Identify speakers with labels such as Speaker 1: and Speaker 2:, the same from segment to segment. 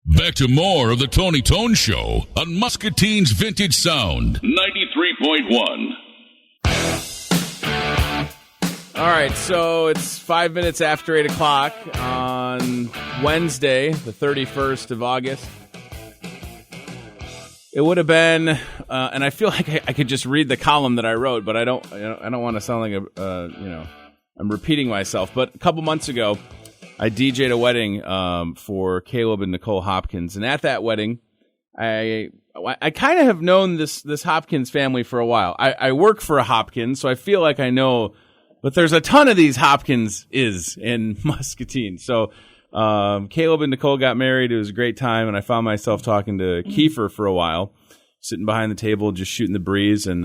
Speaker 1: Back to more of the Tony Tone Show on Muscatine's Vintage Sound, 93.1.
Speaker 2: All right, so it's 5 minutes after 8 o'clock on Wednesday, the 31st of August. It would have been, and I feel like I could just read the column that I wrote, but I don't want to sound like I'm repeating myself. But a couple months ago, I DJ'd a wedding for Caleb and Nicole Hopkins, and at that wedding, I kind of have known this Hopkins family for a while. I work for a Hopkins, so I feel like I know, but there's a ton of these Hopkins in Muscatine. So Caleb and Nicole got married. It was a great time, and I found myself talking to Kiefer for a while, sitting behind the table, just shooting the breeze, and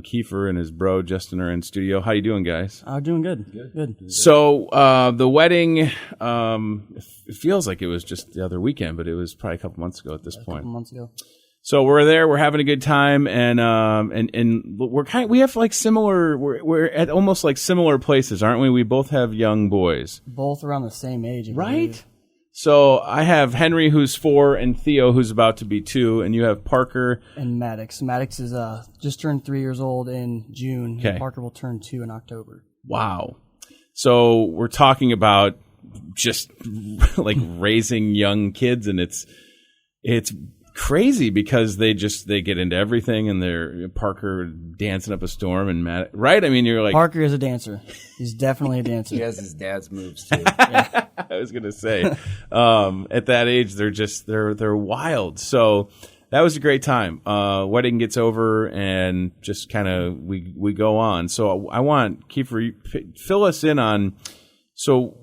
Speaker 2: Kiefer and his bro Justin are in studio. How you doing, guys?
Speaker 3: Doing good. Good.
Speaker 2: So the wedding, it feels like it was just the other weekend, but it was probably a couple months ago at this point.
Speaker 3: A couple months ago.
Speaker 2: So we're there, we're having a good time, and we have like similar, we're at almost like similar places, aren't we? We both have young boys,
Speaker 3: both around the same age,
Speaker 2: right? So I have Henry, who's 4, and Theo, who's about to be 2, and you have Parker
Speaker 3: and Maddox. Maddox is just turned 3 years old in June.
Speaker 2: Okay.
Speaker 3: And Parker will turn 2 in October.
Speaker 2: Wow. So we're talking about just like raising young kids, and it's crazy because they get into everything, and they're Parker dancing up a storm, and Matt, right? I mean, you're like,
Speaker 3: Parker is a dancer. He's definitely a dancer.
Speaker 4: He has his dad's moves too.
Speaker 2: Yeah. I was gonna say, at that age, they're wild. So that was a great time. Wedding gets over, and just kind of we go on. So I want Kiefer, fill us in on. So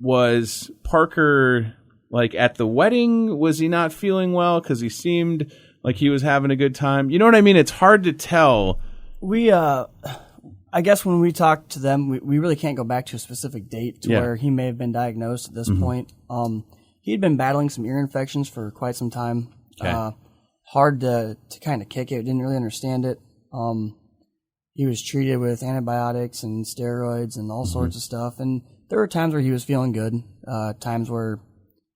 Speaker 2: was Parker like at the wedding? Was he not feeling well? Because he seemed like he was having a good time. You know what I mean? It's hard to tell.
Speaker 3: I guess when we talked to them, we really can't go back to a specific date to where he may have been diagnosed at this point. He'd been battling some ear infections for quite some time.
Speaker 2: Okay.
Speaker 3: Hard to kind of kick it. Didn't really understand it. He was treated with antibiotics and steroids and all sorts of stuff. And there were times where he was feeling good, times where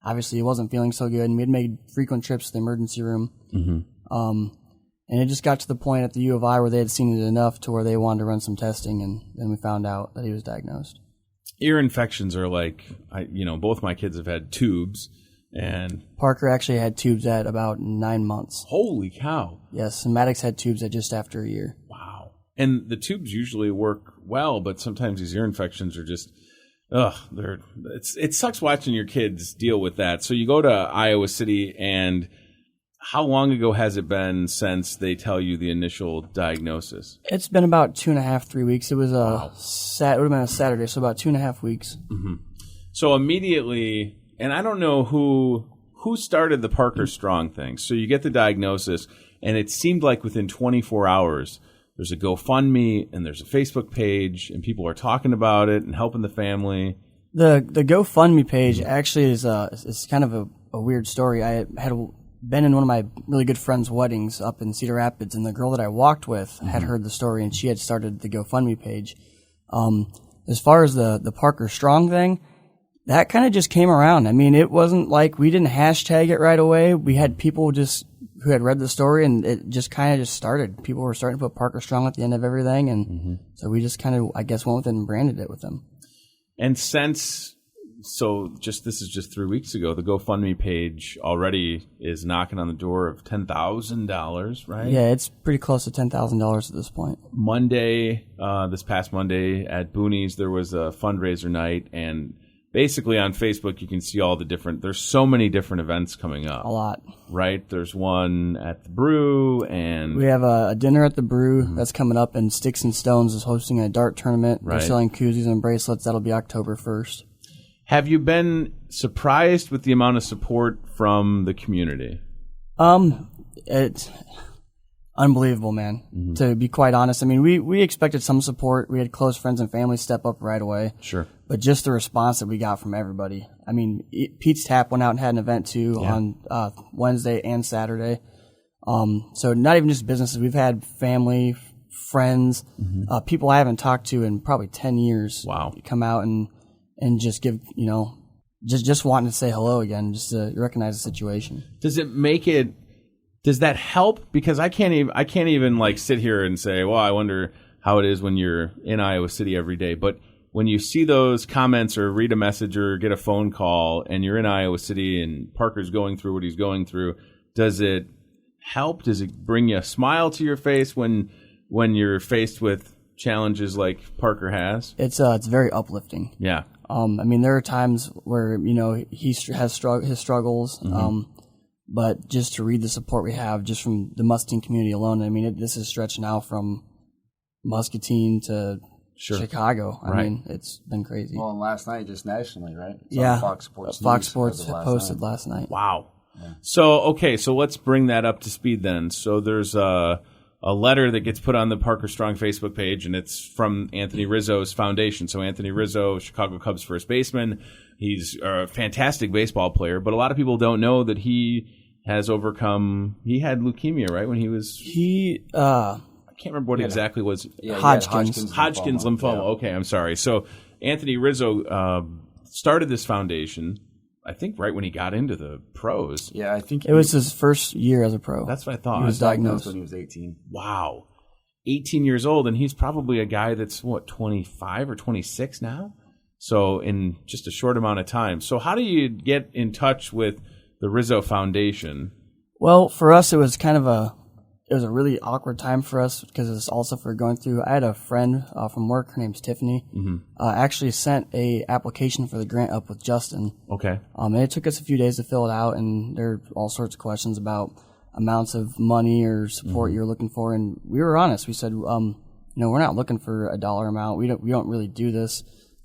Speaker 3: obviously he wasn't feeling so good, and we'd made frequent trips to the emergency room. And it just got to the point at the U of I where they had seen it enough to where they wanted to run some testing, and then we found out that he was diagnosed.
Speaker 2: Ear infections are like, both my kids have had tubes, and
Speaker 3: Parker actually had tubes at about 9 months.
Speaker 2: Holy cow.
Speaker 3: Yes, and Maddox had tubes at just after a year.
Speaker 2: Wow. And the tubes usually work well, but sometimes these ear infections are just, it sucks watching your kids deal with that. So you go to Iowa City, and how long ago has it been since they tell you the initial diagnosis?
Speaker 3: It's been about 2.5, 3 weeks. It was it would have been a Saturday, so about 2.5 weeks.
Speaker 2: So immediately, and I don't know who started the Parker Strong thing. So you get the diagnosis, and it seemed like within 24 hours, there's a GoFundMe and there's a Facebook page, and people are talking about it and helping the family.
Speaker 3: The GoFundMe page actually is kind of a weird story. I had been in one of my really good friends' weddings up in Cedar Rapids, and the girl that I walked with had heard the story, and she had started the GoFundMe page. As far as the Parker Strong thing, that kind of just came around. I mean, it wasn't like we didn't hashtag it right away. We had people just who had read the story, and it just kind of just started. People were starting to put Parker Strong at the end of everything, and so we just kind of, I guess, went with it and branded it with them. And
Speaker 2: this is just 3 weeks ago, the GoFundMe page already is knocking on the door of $10,000, right?
Speaker 3: Yeah, it's pretty close to $10,000 at this point.
Speaker 2: This past Monday at Boonies, there was a fundraiser night, and basically on Facebook, you can see all the there's so many different events coming up.
Speaker 3: A lot.
Speaker 2: Right? There's one at the Brew, and
Speaker 3: we have a dinner at the Brew that's coming up, and Sticks and Stones is hosting a dart tournament.
Speaker 2: Right.
Speaker 3: They're selling koozies and bracelets. That'll be October 1st.
Speaker 2: Have you been surprised with the amount of support from the community?
Speaker 3: It's unbelievable, man. To be quite honest, I mean, we expected some support. We had close friends and family step up right away.
Speaker 2: Sure.
Speaker 3: But just the response that we got from everybody. I mean, Pete's Tap went out and had an event too on Wednesday and Saturday. So not even just businesses. We've had family, friends, people I haven't talked to in probably 10 years.
Speaker 2: Wow.
Speaker 3: Come out and just give, just wanting to say hello again, just to recognize the situation.
Speaker 2: Does that help? Because I can't even like sit here and say, well, I wonder how it is when you're in Iowa City every day. But when you see those comments or read a message or get a phone call and you're in Iowa City and Parker's going through what he's going through, does it help? Does it bring you a smile to your face when you're faced with challenges like Parker has?
Speaker 3: It's very uplifting.
Speaker 2: Yeah.
Speaker 3: I mean, there are times where, he has his struggles, but just to read the support we have just from the Muscatine community alone, I mean, this is stretched now from Muscatine to Chicago. I mean, it's been crazy.
Speaker 4: Well, and last night, just nationally, right? It's
Speaker 3: yeah.
Speaker 4: on Fox Sports
Speaker 3: Fox Sports posted last night.
Speaker 2: Wow. Yeah. So let's bring that up to speed then. So there's a letter that gets put on the Parker Strong Facebook page, and it's from Anthony Rizzo's foundation. So Anthony Rizzo, Chicago Cubs first baseman, he's a fantastic baseball player, but a lot of people don't know that he had leukemia, right? When he was... I can't remember what exactly was.
Speaker 3: Yeah, Hodgkin's
Speaker 2: lymphoma. Yeah. Okay, I'm sorry. So Anthony Rizzo started this foundation, I think, right when he got into the pros.
Speaker 4: Yeah, I think
Speaker 3: it was his first year as a pro.
Speaker 2: That's what I thought.
Speaker 4: He was diagnosed when he was 18.
Speaker 2: Wow. 18 years old, and he's probably a guy that's, 25 or 26 now? So in just a short amount of time. So how do you get in touch with the Rizzo Foundation?
Speaker 3: Well, for us, it was a really awkward time for us because it's also for going through. I had a friend from work. Her name's Tiffany. Actually sent a application for the grant up with Justin.
Speaker 2: Okay.
Speaker 3: And it took us a few days to fill it out, and there are all sorts of questions about amounts of money or support you're looking for. And we were honest. We said, we're not looking for a dollar amount. We don't really do this.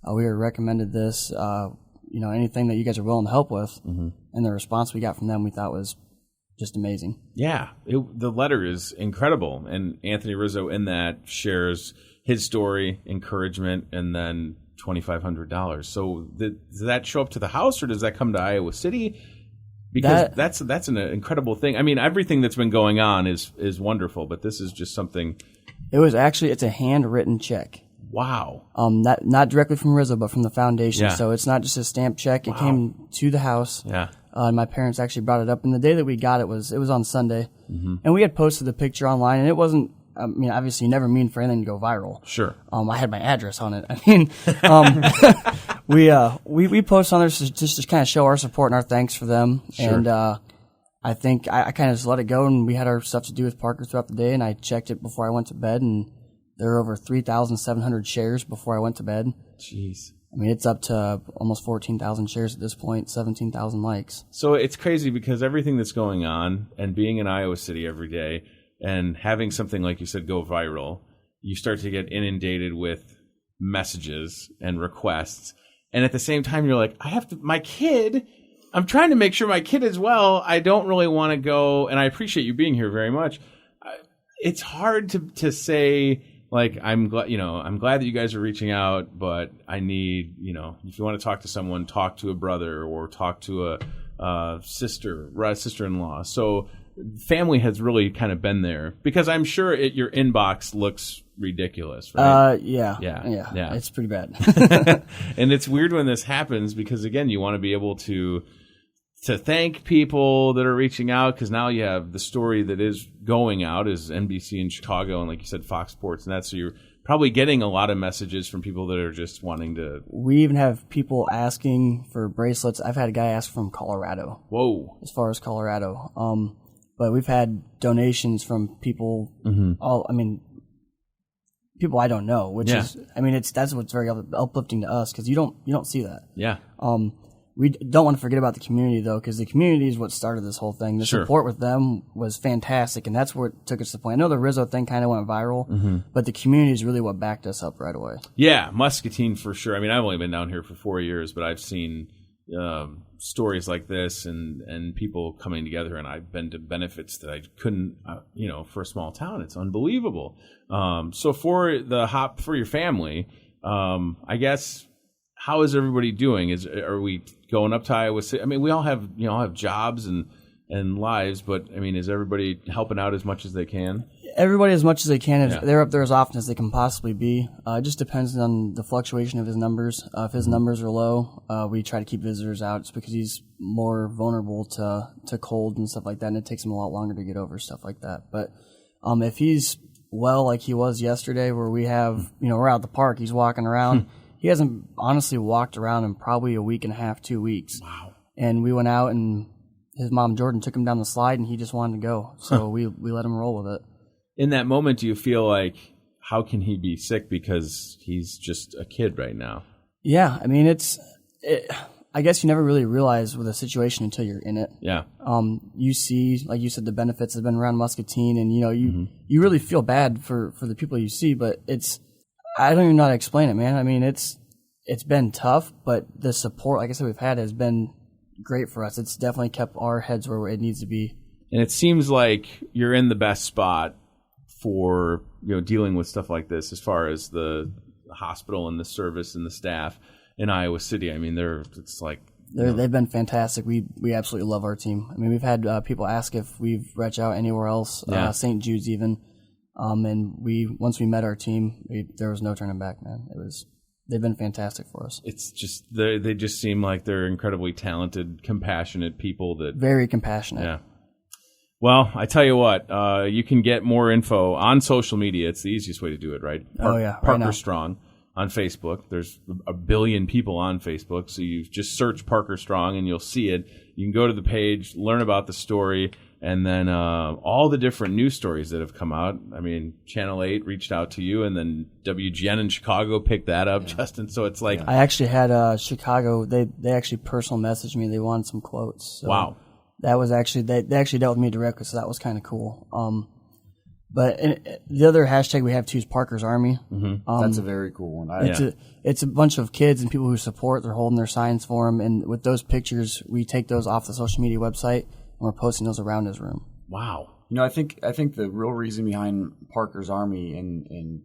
Speaker 3: We were recommended this. Anything that you guys are willing to help with. And the response we got from them, we thought was just amazing.
Speaker 2: Yeah, the letter is incredible, and Anthony Rizzo in that shares his story, encouragement, and then $2,500. So does that show up to the house, or does that come to Iowa City? Because that's an incredible thing. I mean, everything that's been going on is wonderful, but this is just something.
Speaker 3: It's a handwritten check.
Speaker 2: Wow.
Speaker 3: Not directly from Rizzo, but from the foundation.
Speaker 2: Yeah.
Speaker 3: So it's not just a stamped check. It came to the house.
Speaker 2: Yeah.
Speaker 3: And my parents actually brought it up. And the day that we got it was on Sunday. And we had posted the picture online, and it wasn't, obviously you never mean for anything to go viral.
Speaker 2: Sure.
Speaker 3: I had my address on it. We post on there just to kind of show our support and our thanks for them.
Speaker 2: Sure.
Speaker 3: And I think I kind of just let it go, and we had our stuff to do with Parker throughout the day, and I checked it before I went to bed, and there were over 3,700 shares before I went to bed.
Speaker 2: Jeez.
Speaker 3: I mean, it's up to almost 14,000 shares at this point, 17,000 likes.
Speaker 2: So it's crazy because everything that's going on and being in Iowa City every day and having something, like you said, go viral, you start to get inundated with messages and requests. And at the same time, you're like, I'm trying to make sure my kid is well. I don't really want to go, and I appreciate you being here very much. It's hard to say, like, I'm glad that you guys are reaching out, but I need, if you want to talk to someone, talk to a brother or talk to a sister-in-law. So family has really kind of been there because I'm sure your inbox looks ridiculous, right?
Speaker 3: Yeah. It's pretty bad.
Speaker 2: And it's weird when this happens because, again, you want to be able to thank people that are reaching out, because now you have the story that is going out is NBC in Chicago and, like you said, Fox Sports and that. So you're probably getting a lot of messages from people that are just wanting to.
Speaker 3: We even have people asking for bracelets. I've had a guy ask from Colorado.
Speaker 2: Whoa.
Speaker 3: As far as Colorado. But we've had donations from people, people I don't know, which is, that's what's very uplifting to us, because you don't see that.
Speaker 2: Yeah.
Speaker 3: We don't want to forget about the community, though, because the community is what started this whole thing. The support with them was fantastic, and that's what took us to the point. I know the Rizzo thing kind of went viral, but the community is really what backed us up right away.
Speaker 2: Yeah, Muscatine for sure. I mean, I've only been down here for 4 years, but I've seen stories like this and people coming together, and I've been to benefits that I couldn't, for a small town. It's unbelievable. So for your family, I guess, how is everybody doing? Are we going up to Iowa City? I mean, we all have jobs and lives, but I mean, is everybody helping out as much as they can?
Speaker 3: Everybody as much as they can.
Speaker 2: Yeah.
Speaker 3: They're up there as often as they can possibly be. It just depends on the fluctuation of his numbers. If his numbers are low, we try to keep visitors out just because he's more vulnerable to cold and stuff like that, and it takes him a lot longer to get over stuff like that. But if he's well like he was yesterday, where we have, we're out at the park, he's walking around. He hasn't honestly walked around in probably a week and a half, 2 weeks.
Speaker 2: Wow.
Speaker 3: And we went out and his mom, Jordan, took him down the slide, and he just wanted to go. So we let him roll with it.
Speaker 2: In that moment, do you feel like, how can he be sick because he's just a kid right now?
Speaker 3: Yeah, I mean, I guess you never really realize with a situation until you're in it.
Speaker 2: Yeah.
Speaker 3: You see, like you said, the benefits have been around Muscatine, and you really feel bad for the people you see, but I don't even know how to explain it, man. I mean, it's been tough, but the support, like I said, we've had has been great for us. It's definitely kept our heads where it needs to be. And
Speaker 2: it seems like you're in the best spot for dealing with stuff like this, as far as the hospital and the service and the staff in Iowa City. I mean, they've been fantastic. We absolutely love our team. I mean, we've had people ask if we've reached out anywhere else, St. Jude's even, and once we met our team, there was no turning back, man. They've been fantastic for us. It's just they just seem like they're incredibly talented, compassionate people. Very compassionate. Yeah. Well, I tell you what, you can get more info on social media. It's the easiest way to do it, right? Parker Strong on Facebook. There's a billion people on Facebook, so you just search Parker Strong and you'll see it. You can go to the page, learn about the story, and then all the different news stories that have come out. I mean, Channel 8 reached out to you, and then WGN in Chicago picked that up, Justin. So it's like... I actually had Chicago, they actually personal messaged me. They wanted some quotes. So. Wow. That was actually, they actually dealt with me directly, so that was kind of cool. But the other hashtag we have too is Parker's Army. Mm-hmm. That's a very cool one. It's a bunch of kids and people who support. They're holding their signs for him, and with those pictures, we take those off the social media website, and we're posting those around his room. Wow. I think the real reason behind Parker's Army and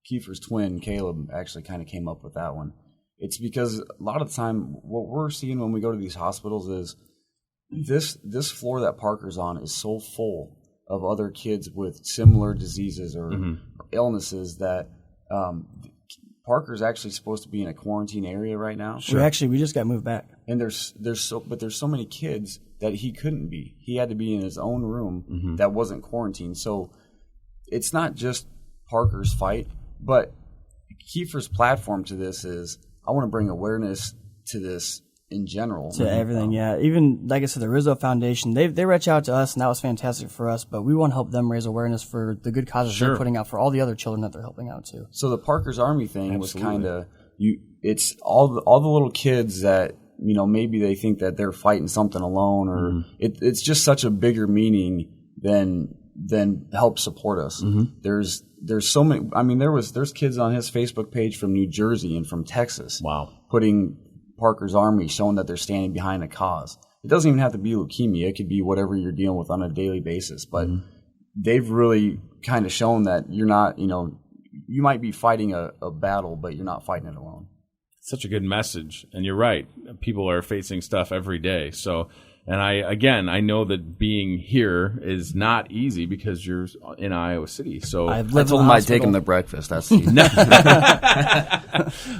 Speaker 2: Kiefer's twin, Caleb, actually kind of came up with that one. It's because a lot of the time, what we're seeing when we go to these hospitals is this floor that Parker's on is so full of other kids with similar diseases or illnesses that Parker's actually supposed to be in a quarantine area right now. Sure. We just got moved back. And there's so many kids that he couldn't be. He had to be in his own room that wasn't quarantined. So it's not just Parker's fight, but Kiefer's platform to this is, I want to bring awareness to this in general. To everything, yeah. Even, like I said, the Rizzo Foundation, they reach out to us, and that was fantastic for us, but we want to help them raise awareness for the good causes they're putting out for all the other children that they're helping out too. So the Parker's Army thing was kind of, it's all the little kids that, maybe they think that they're fighting something alone, or it's just such a bigger meaning than help support us. There's so many, I mean, there's kids on his Facebook page from New Jersey and from Texas. Wow. Putting Parker's Army, showing that they're standing behind a cause. It doesn't even have to be leukemia. It could be whatever you're dealing with on a daily basis. But they've really kind of shown that you're not, you might be fighting a battle, but you're not fighting it alone. Such a good message. And you're right. People are facing stuff every day. So, and I know that being here is not easy because you're in Iowa City. So I told them I'd take them to breakfast. That's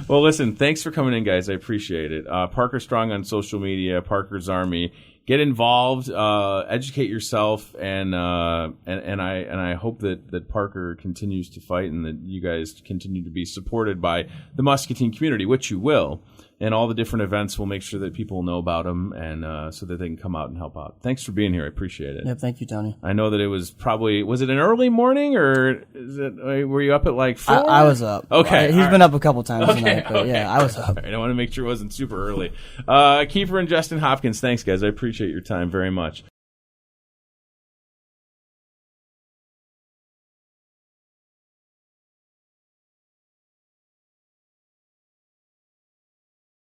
Speaker 2: well, listen, thanks for coming in, guys. I appreciate it. Parker Strong on social media, Parker's Army. Get involved, educate yourself, and I hope that Parker continues to fight and that you guys continue to be supported by the Muscatine community, which you will. And all the different events, we'll make sure that people know about them, and so that they can come out and help out. Thanks for being here. I appreciate it. Yeah, thank you, Tony. I know that it was was it an early morning, or were you up at like 4? I was up. Okay. He's been up a couple times tonight, but yeah, I was up. All right, I want to make sure it wasn't super early. Kiefer and Justin Hopkins, thanks, guys. I appreciate your time very much.